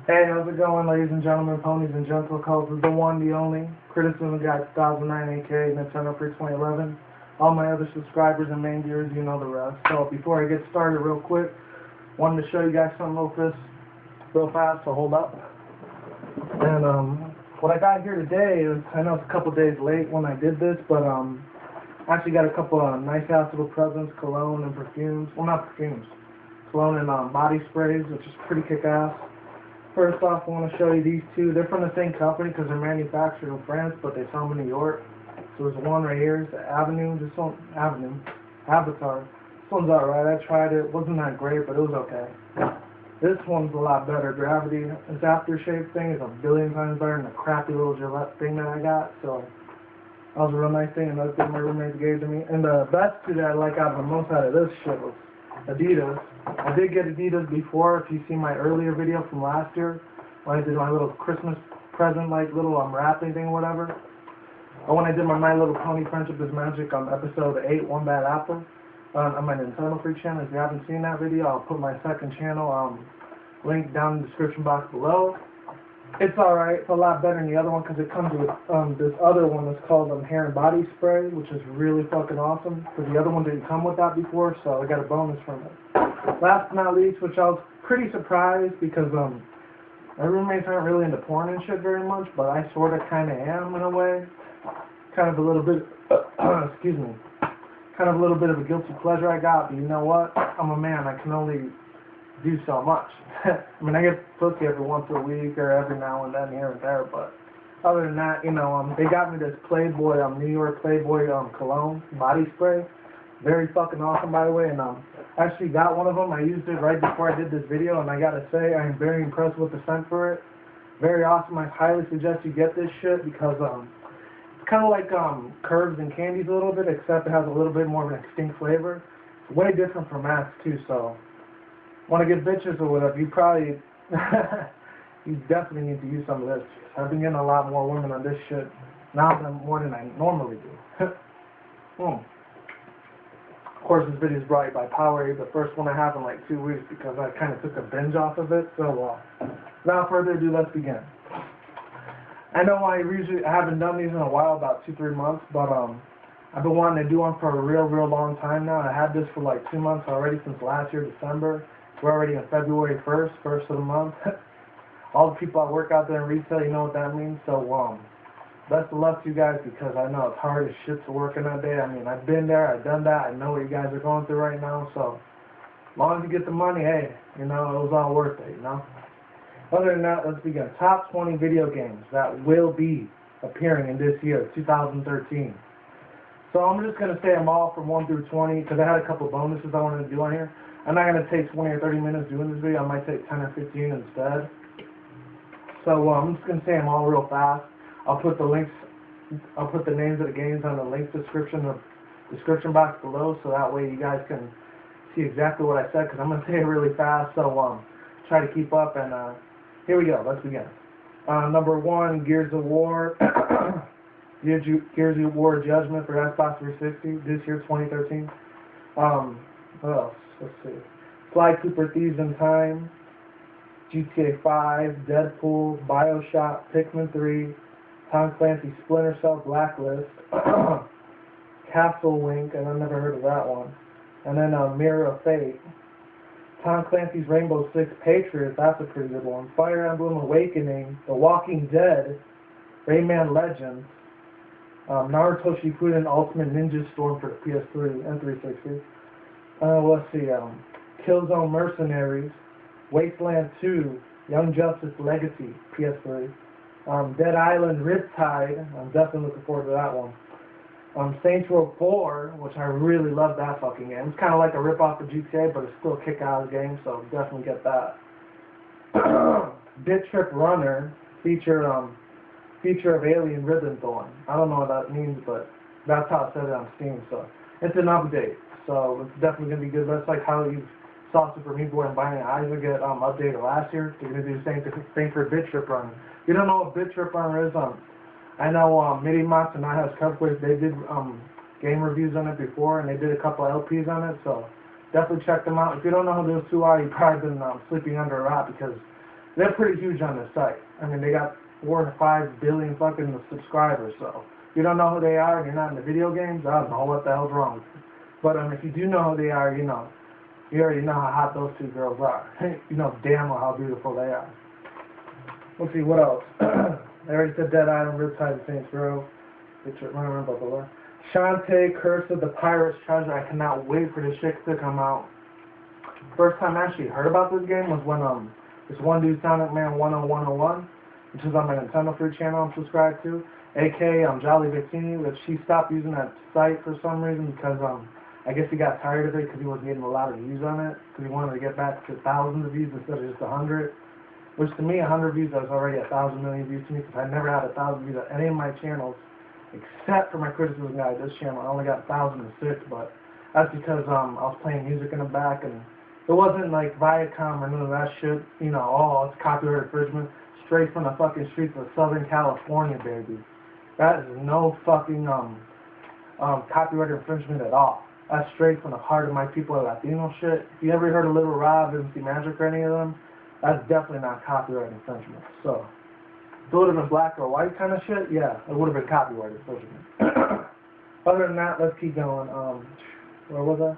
Hey, how's it going, ladies and gentlemen, ponies and gentlecles? It's the one, the only, Criticism Guy 2009 AK, Nintendo for 2011. All my other subscribers and main viewers, you know the rest. So before I get started real quick, wanted to show you guys something real fast, so hold up. And what I got here today is, I know it's a couple days late when I did this, but I actually got a couple of nice ass little presents, cologne and perfumes. Well, not perfumes. Cologne and body sprays, which is pretty kick-ass. First off, I want to show you these two. They're from the same company because they're manufactured in France, but they sell them in New York. So there's one right here. It's the Avatar. This one's alright. I tried it. It wasn't that great, but it was okay. This one's a lot better. Gravity, this aftershave thing is a billion times better than the crappy little Gillette thing that I got. So that was a real nice thing, and that's what my roommates gave to me. And the best two that I like out of the most out of this shit was Adidas. I did get Adidas before. If you see my earlier video from last year, when I did my little Christmas present, like little wrapping thing, whatever. Or when I did my Little Pony Friendship is Magic on episode 8, One Bad Apple, on my Nintendo Freak channel. If you haven't seen that video, I'll put my second channel link down in the description box below. It's alright. It's a lot better than the other one because it comes with this other one that's called hair and body spray, which is really fucking awesome. Because the other one didn't come with that before, so I got a bonus from it. Last but not least, which I was pretty surprised because my roommates aren't really into porn and shit very much, but I sort of kind of am in a way. Kind of a little bit, excuse me, kind of a little bit of a guilty pleasure I got, but you know what? I'm a man. I can only do so much. I mean, I get pussy every once a week or every now and then here and there, but other than that, you know, they got me this Playboy, New York Playboy cologne body spray. Very fucking awesome, by the way, and I actually got one of them. I used it right before I did this video, and I gotta say, I am very impressed with the scent for it. Very awesome. I highly suggest you get this shit because it's kind of like Curves and Candies a little bit, except it has a little bit more of an distinct flavor. It's way different from Max too, so want to get bitches or whatever, you probably, you definitely need to use some of this. I've been getting a lot more women on this shit now more than I normally do. Of course, this video is brought to you by Powerade, the first one I have in like 2 weeks because I kind of took a binge off of it. So, without further ado, let's begin. I know I haven't done these in a while, about 2-3 months, but I've been wanting to do one for a real long time now. I had this for like 2 months already since last year, December. We're already in February 1st, first of the month. All the people that work out there in retail, you know what that means. So, best of luck to you guys because I know it's hard as shit to work in that day. I mean, I've been there, I've done that. I know what you guys are going through right now. So, as long as you get the money, hey, you know, it was all worth it, you know. Other than that, let's begin. Top 20 video games that will be appearing in this year, 2013. So I'm just going to say them all from 1 through 20 because I had a couple bonuses I wanted to do on here. I'm not going to take 20 or 30 minutes doing this video. I might take 10 or 15 instead. So I'm just going to say them all real fast. I'll put the links, I'll put the names of the games on the link description box below so that way you guys can see exactly what I said because I'm going to say it really fast. So try to keep up and here we go. Let's begin. Number 1, Gears of War. Gears of War Judgment for Xbox 360 this year, 2013. What else? Let's see. Sly Cooper Thieves in Time, GTA 5, Deadpool, Bioshock, Pikmin 3, Tom Clancy's Splinter Cell Blacklist, Castle Wink, and I've never heard of that one. And then Mirror of Fate. Tom Clancy's Rainbow Six Patriots, that's a pretty good one. Fire Emblem Awakening, The Walking Dead, Rayman Legends, Naruto Shippuden Ultimate Ninja Storm for the PS3 and 360. Let's see, Killzone Mercenaries, Wasteland 2, Young Justice Legacy, PS3, Dead Island Riptide, I'm definitely looking forward to that one. Saints Row 4, which I really love that fucking game. It's kind of like a rip-off of GTA, but it's still a kick-ass game, so definitely get that. Bit Trip Runner, feature of Alien Rhythm-Thorn. I don't know what that means, but that's how it said it on Steam, so it's an update. So it's definitely going to be good. That's like how you saw Super Meat Boy and Binding Isaac get updated last year. They're going to do the same thing for Bit Trip Runner. If you don't know what Bit Trip Runner is, I know Midi-Mox and I Have Cupquake, they did game reviews on it before, and they did a couple LPs on it, so definitely check them out. If you don't know who those two are, you've probably been sleeping under a rock because they're pretty huge on the site. I mean, they got 4 to 5 billion fucking subscribers, so if you don't know who they are and you're not in the video games, I don't know what the hell's wrong with you. But if you do know who they are, you already know how hot those two girls are. You know damn well how beautiful they are. Let's see, what else? I already said Dead Island, Riptide, and Saints Row. Remember below. Shantae, Curse of the Pirate's Treasure. I cannot wait for this shit to come out. First time I actually heard about this game was when this one dude, Sonic Man 10101, which is on my Nintendo Free channel I'm subscribed to, aka Jolly Victini, which he stopped using that site for some reason because I guess he got tired of it because he wasn't getting a lot of views on it, because he wanted to get back to thousands of views instead of just 100. Which to me, 100 views is already 1,000 million views to me, because I never had 1,000 views on any of my channels, except for my criticism guide. This channel, I only got 1,006, but that's because I was playing music in the back, and it wasn't like Viacom or none of that shit, oh, it's copyright infringement, straight from the fucking streets of Southern California, baby. That is no fucking copyright infringement at all. That's straight from the heart of my people, Latino shit. If you ever heard of Little Rob, MC Magic, or any of them, that's definitely not copyright infringement. So, if it would have been black or white kind of shit, yeah, it would have been copyright infringement. Other than that, let's keep going. Where was I?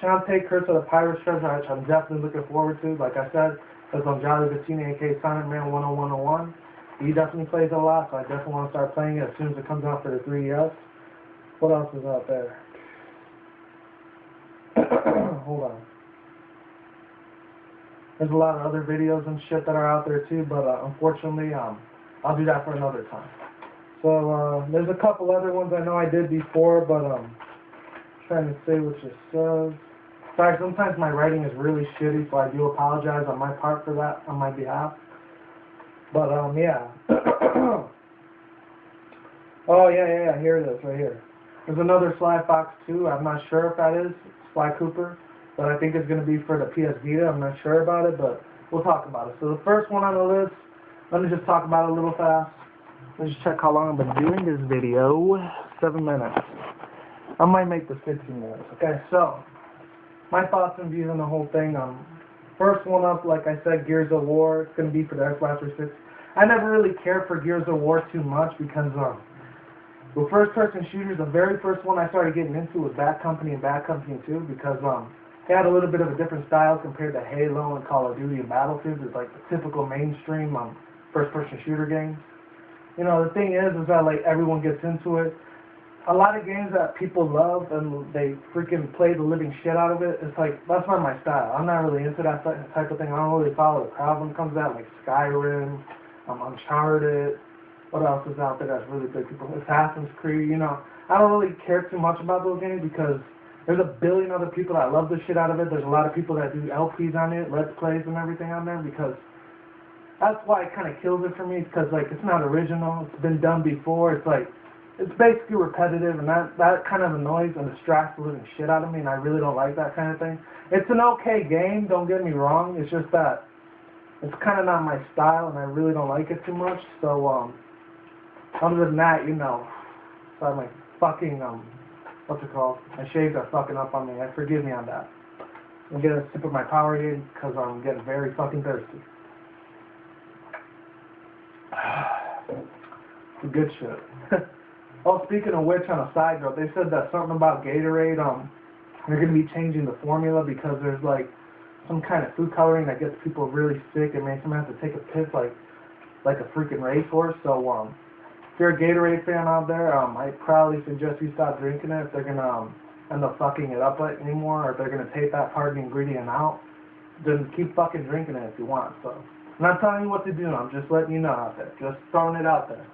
Shantae, Curse of the Pirate's Treasure, which I'm definitely looking forward to. Like I said, that's on Jolly Victini, aka Sonic Man 10101. He definitely plays a lot, so I definitely want to start playing it as soon as it comes out for the 3DS. What else is out there? Hold on. There's a lot of other videos and shit that are out there too, but unfortunately, I'll do that for another time. So there's a couple other ones I know I did before, but trying to say which it says. Sorry, sometimes my writing is really shitty, so I do apologize on my part for that, on my behalf. But yeah. Oh yeah, here it is, right here. There's another Sly Fox 2. I'm not sure if that is Sly Cooper, but I think it's going to be for the PS Vita. I'm not sure about it, but we'll talk about it. So the first one on the list, let me just talk about it a little fast. Let's just check how long I've been doing this video. 7 minutes. I might make this 15 minutes. Okay, so my thoughts and views on the whole thing. First one up, like I said, Gears of War. It's going to be for the Xbox 360. I never really cared for Gears of War too much because with first-person shooters, the very first one I started getting into was Bad Company and Bad Company 2 because they had a little bit of a different style compared to Halo and Call of Duty and Battlefield. It's like the typical mainstream first-person shooter games. The thing is that like everyone gets into it. A lot of games that people love and they freaking play the living shit out of it, it's like, that's not my style. I'm not really into that type of thing. I don't really follow the crowd when it comes out, like Skyrim, Uncharted. What else is out there that's really big? Assassin's Creed, I don't really care too much about those games because there's a billion other people that love the shit out of it. There's a lot of people that do LPs on it, Let's Plays and everything on there because that's why it kind of kills it for me because, like, it's not original. It's been done before. It's like, it's basically repetitive and that kind of annoys and distracts the living shit out of me and I really don't like that kind of thing. It's an okay game, don't get me wrong. It's just that it's kind of not my style and I really don't like it too much. So, other than that, sorry, my fucking, what's it called? My shades are fucking up on me. Forgive me on that. I'm going to get a sip of my Powerade because I'm getting very fucking thirsty. Good shit. Oh, speaking of which, on a side note, they said that something about Gatorade, they're going to be changing the formula because there's, like, some kind of food coloring that gets people really sick and makes them have to take a piss like a freaking racehorse. So, if you're a Gatorade fan out there, I probably suggest you stop drinking it if they're going to end up fucking it up anymore, or if they're going to take that part of the ingredient out. Then keep fucking drinking it if you want. So, I'm not telling you what to do, I'm just letting you know out there. Just throwing it out there.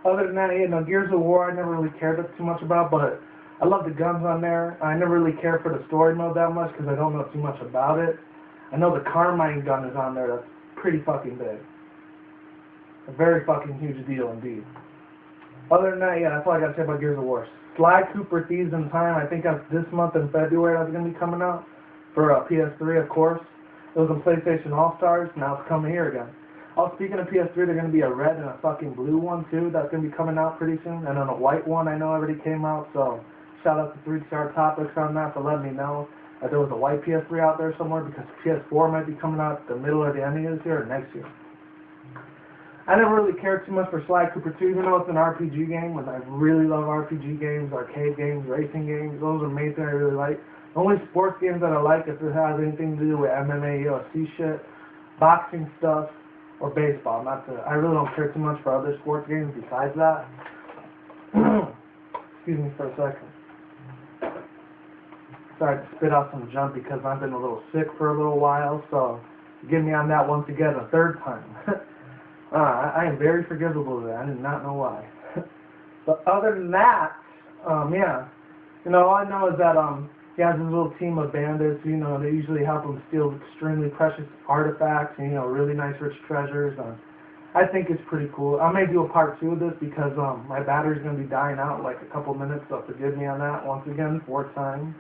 Other than that, Gears of War I never really cared too much about, but I love the guns on there. I never really cared for the story mode that much because I don't know too much about it. I know the Carmine gun is on there. That's pretty fucking big. A very fucking huge deal indeed. Other than that, that's all I got to say about Gears of War. Sly Cooper Thieves in Time, I think that's this month in February that's going to be coming out. For PS3, of course. It was on PlayStation All-Stars, now it's coming here again. Oh, speaking of PS3, there's going to be a red and a fucking blue one, too, that's going to be coming out pretty soon. And then a white one I know already came out, so shout out to 3 Star Topics on that for letting me know. that there was a white PS3 out there somewhere, because PS4 might be coming out the middle or the end of this year or next year. I never really cared too much for Sly Cooper 2, even though it's an RPG game, and I really love RPG games, arcade games, racing games. Those are the main things I really like. The only sports games that I like, if it has anything to do with MMA, UFC shit, boxing stuff, or baseball. I really don't care too much for other sports games besides that. Excuse me for a second. Sorry to spit out some junk because I've been a little sick for a little while, so get me on that once again a third time. I am very forgivable today. I do not know why. But other than that, yeah. You know, all I know is that he has his little team of bandits. You know, they usually help him steal extremely precious artifacts and, you know, really nice rich treasures. I think it's pretty cool. I may do a part 2 of this because my battery's going to be dying out in like a couple minutes, so forgive me on that once again, 4th time.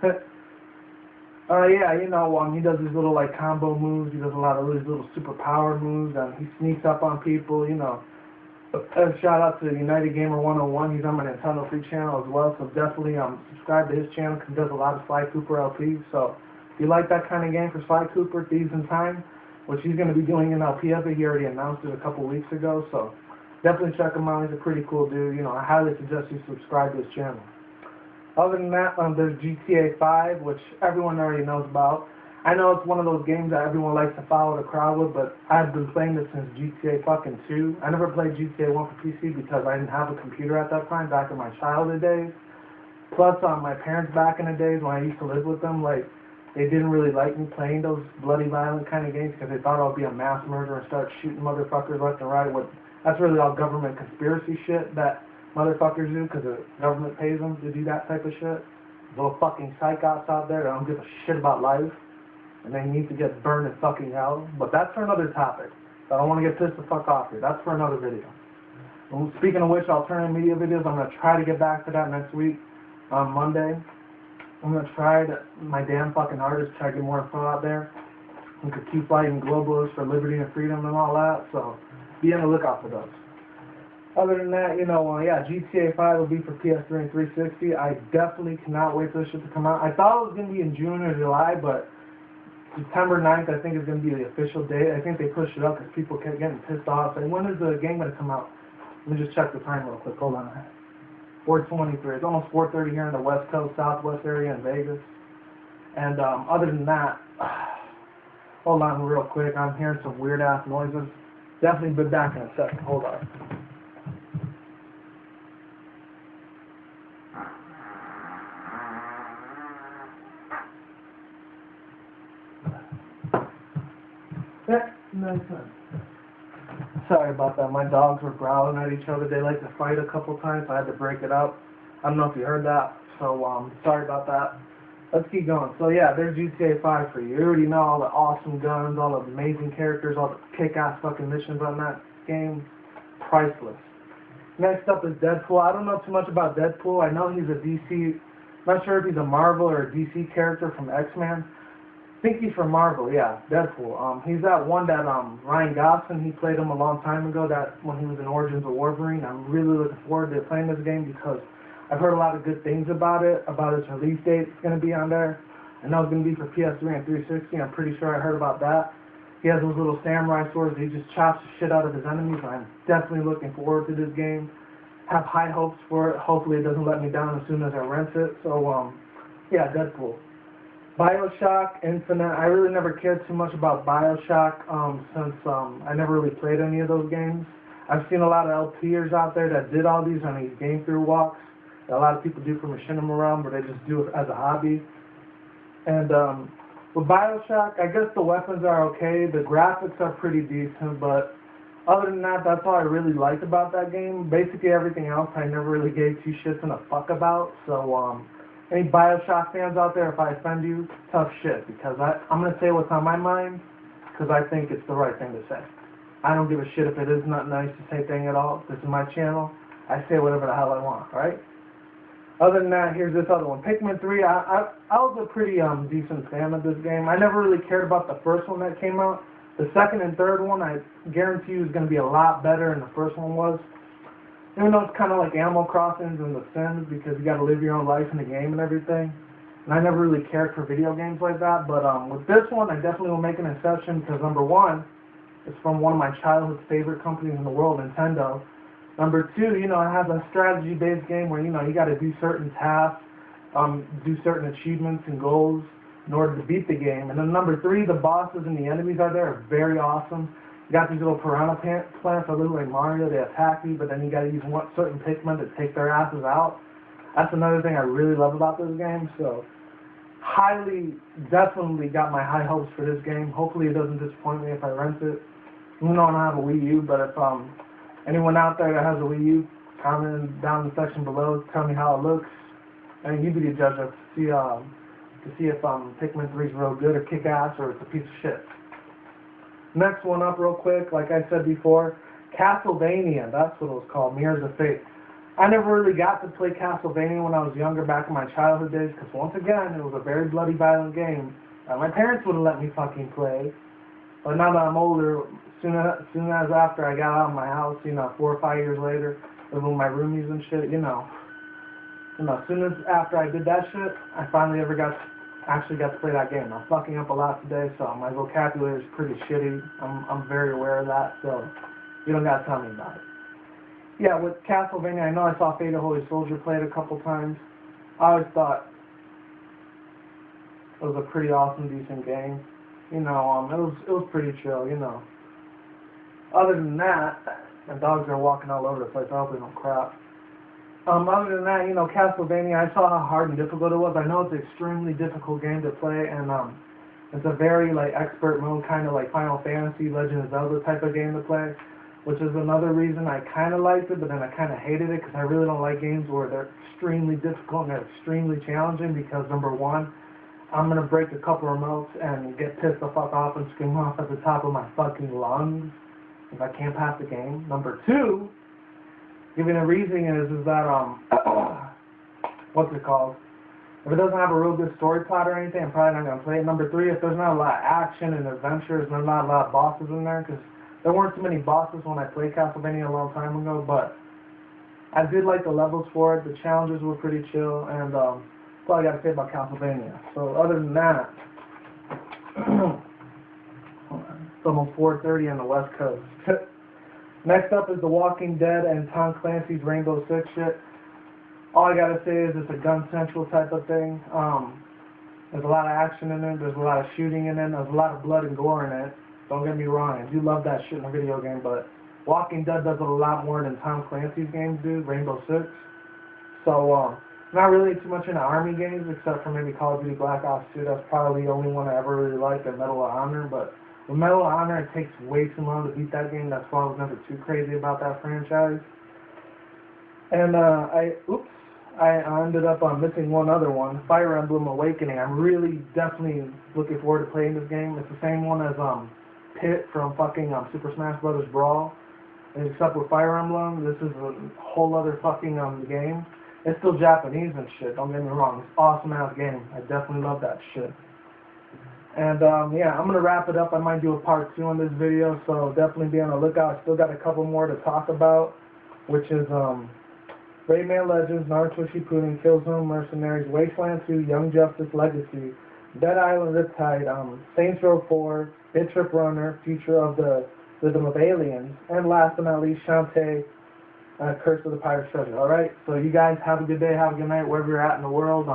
Yeah, you know, he does these little, like, combo moves. He does a lot of these little super power moves, and he sneaks up on people, you know. Shout out to United Gamer 101. He's on my Nintendo Free channel as well, so definitely subscribe to his channel because he does a lot of Sly Cooper LPs. So if you like that kind of game for Sly Cooper, Thieves in Time, which he's going to be doing an LP of it. He already announced it a couple weeks ago, so definitely check him out. He's a pretty cool dude. You know, I highly suggest you subscribe to his channel. Other than that, there's GTA 5, which everyone already knows about. I know it's one of those games that everyone likes to follow the crowd with, but I've been playing this since GTA fucking 2. I never played GTA 1 for PC because I didn't have a computer at that time, back in my childhood days. Plus, my parents back in the days when I used to live with them, like, they didn't really like me playing those bloody violent kind of games because they thought I would be a mass murderer and start shooting motherfuckers left and right. That's really all government conspiracy shit that motherfuckers do because the government pays them to do that type of shit. Those fucking psychots out there that don't give a shit about life and they need to get burned in fucking hell. But that's for another topic. I don't want to get pissed the fuck off here. That's for another video. And speaking of which, alternative media videos, I'm going to try to get back to that next week on Monday. I'm going to try my damn fucking hardest to try to get more info out there. We could keep fighting globalists for liberty and freedom and all that, so be on the lookout for those. Other than that, you know, yeah, GTA 5 will be for PS3 and 360. I definitely cannot wait for this shit to come out. I thought it was going to be in June or July, but September 9th, I think, is going to be the official date. I think they pushed it up because people kept getting pissed off. And when is the game going to come out? Let me just check the time real quick. Hold on. 4:23. It's almost 4:30 here in the West Coast, Southwest area in Vegas. And other than that, hold on real quick. I'm hearing some weird-ass noises. Definitely be back in a second. Hold on. Yeah, nice one. Sorry about that. My dogs were growling at each other. They like to fight a couple times, so I had to break it up. I don't know if you heard that, so sorry about that. Let's keep going. So yeah, there's GTA 5 for you. You already know all the awesome guns, all the amazing characters, all the kick-ass fucking missions on that game. Priceless. Next up is Deadpool. I don't know too much about Deadpool. I know he's a DC, not sure if he's a Marvel or a DC character from X-Men. I think he's from Marvel, yeah, Deadpool. He's that one that Ryan Gosling, he played him a long time ago, that when he was in Origins of Wolverine. I'm really looking forward to playing this game because I've heard a lot of good things about it, about its release date. It's going to be on there. I know it's going to be for PS3 and 360. I'm pretty sure I heard about that. He has those little samurai swords. He just chops the shit out of his enemies. I'm definitely looking forward to this game. Have high hopes for it. Hopefully it doesn't let me down as soon as I rent it. So, yeah, Deadpool. BioShock Infinite. I really never cared too much about BioShock since I never really played any of those games. I've seen a lot of LPers out there that did all these on these game through walks. A lot of people do for machinima around, but they just do it as a hobby. And with BioShock, I guess the weapons are okay. The graphics are pretty decent, but other than that, that's all I really liked about that game. Basically everything else I never really gave two shits and a fuck about. So any BioShock fans out there, if I offend you, tough shit, because I'm going to say what's on my mind because I think it's the right thing to say. I don't give a shit if it is not nice to say thing at all. This is my channel. I say whatever the hell I want, right? Other than that, here's this other one. Pikmin 3, I was a pretty decent fan of this game. I never really cared about the first one that came out. The second and third one, I guarantee you, is going to be a lot better than the first one was. Even though it's kind of like Animal Crossing and The Sims, because you got to live your own life in the game and everything. and I never really cared for video games like that. But with this one, I definitely will make an exception because number one, it's from one of my childhood favorite companies in the world, Nintendo. Number two, you know, it has a strategy-based game where, you know, you got to do certain tasks, do certain achievements and goals in order to beat the game. And then number three, the bosses and the enemies are there are very awesome. You got these little piranha plants that look like Mario. They attack you, but then you got to use one certain Pikmin to take their asses out. That's another thing I really love about this game. So, definitely got my high hopes for this game. Hopefully it doesn't disappoint me if I rent it. Even though I don't have a Wii U, but if anyone out there that has a Wii U, comment down in the section below, tell me how it looks. And you be the judge to see if Pikmin 3 is real good or kick ass or it's a piece of shit. Next one up real quick, like I said before, Castlevania, that's what it was called, Mirrors of Fate. I never really got to play Castlevania when I was younger, back in my childhood days, because once again, it was a very bloody, violent game. My parents wouldn't let me fucking play. But now that I'm older, soon as after I got out of my house, you know, 4 or 5 years later, living with my roomies and shit, you know, as soon as after I did that shit, I finally actually got to play that game. I'm fucking up a lot today, so my vocabulary is pretty shitty. I'm very aware of that, so you don't gotta tell me about it. Yeah, with Castlevania, I know I saw Fate of Holy Soldier played a couple times. I always thought it was a pretty awesome, decent game. You know, it was pretty chill, you know. Other than that, my dogs are walking all over the place. I hope they don't crap. Other than that, you know, Castlevania, I saw how hard and difficult it was. I know it's an extremely difficult game to play, and it's a very, like, expert mode, kind of like Final Fantasy, Legend of Zelda type of game to play, which is another reason I kind of liked it, but then I kind of hated it, because I really don't like games where they're extremely difficult and they're extremely challenging, because number one, I'm going to break a couple remotes and get pissed the fuck off and scream off at the top of my fucking lungs if I can't pass the game. Number two, giving a reason is that, what's it called? If it doesn't have a real good story plot or anything, I'm probably not going to play it. Number three, if there's not a lot of action and adventures, there's not a lot of bosses in there, because there weren't too many bosses when I played Castlevania a long time ago, but I did like the levels for it. The challenges were pretty chill, and that's all I got to say about Castlevania. So other than that, it's almost 4:30 on the West Coast. Next up is The Walking Dead and Tom Clancy's Rainbow Six shit. All I gotta say is it's a gun central type of thing. There's a lot of action in it, there's a lot of shooting in it, there's a lot of blood and gore in it. Don't get me wrong, I do love that shit in a video game, but Walking Dead does it a lot more than Tom Clancy's games do, Rainbow Six. So, not really too much into army games, except for maybe Call of Duty Black Ops 2. That's probably the only one I ever really liked, and Medal of Honor, but with Medal of Honor, it takes way too long to beat that game. That's why I was never too crazy about that franchise. And I ended up missing one other one, Fire Emblem Awakening. I'm really definitely looking forward to playing this game. It's the same one as Pit from fucking Super Smash Bros. Brawl. And except with Fire Emblem, this is a whole other fucking game. It's still Japanese and shit, don't get me wrong. It's an awesome ass game. I definitely love that shit. And, yeah, I'm going to wrap it up. I might do a part 2 on this video, so definitely be on the lookout. I still got a couple more to talk about, which is, Rayman Legends, Naruto Shippuden, Killzone Mercenaries, Wasteland 2, Young Justice Legacy, Dead Island Riptide, Saints Row 4, Bit Trip Runner, Future of the Rhythm of Aliens, and last but not least, Shantae, Curse of the Pirate's Treasure. Alright, so you guys have a good day, have a good night, wherever you're at in the world.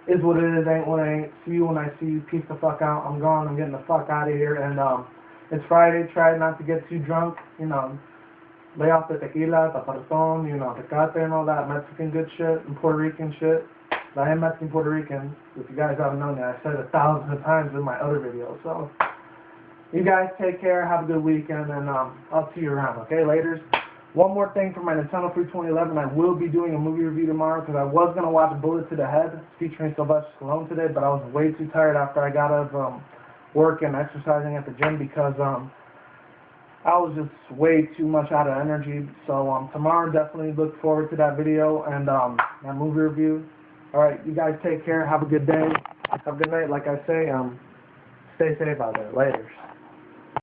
Is what it is, ain't what it ain't. See you when I see you. Peace the fuck out. I'm gone. I'm getting the fuck out of here. And it's Friday. Try not to get too drunk. You know, lay off the tequila, taparazón, you know, tecate and all that Mexican good shit and Puerto Rican shit. I am Mexican Puerto Rican. If you guys haven't known that, I said it 1,000 times in my other videos. So you guys take care. Have a good weekend, and I'll see you around. Okay, laters. One more thing for my Nintendo 2011, I will be doing a movie review tomorrow, because I was going to watch Bullet to the Head featuring Sylvester Stallone today, but I was way too tired after I got out of work and exercising at the gym, because I was just way too much out of energy. So tomorrow, definitely look forward to that video and that movie review. Alright, you guys take care, have a good day, have a good night. Like I say, stay safe out there. Laters.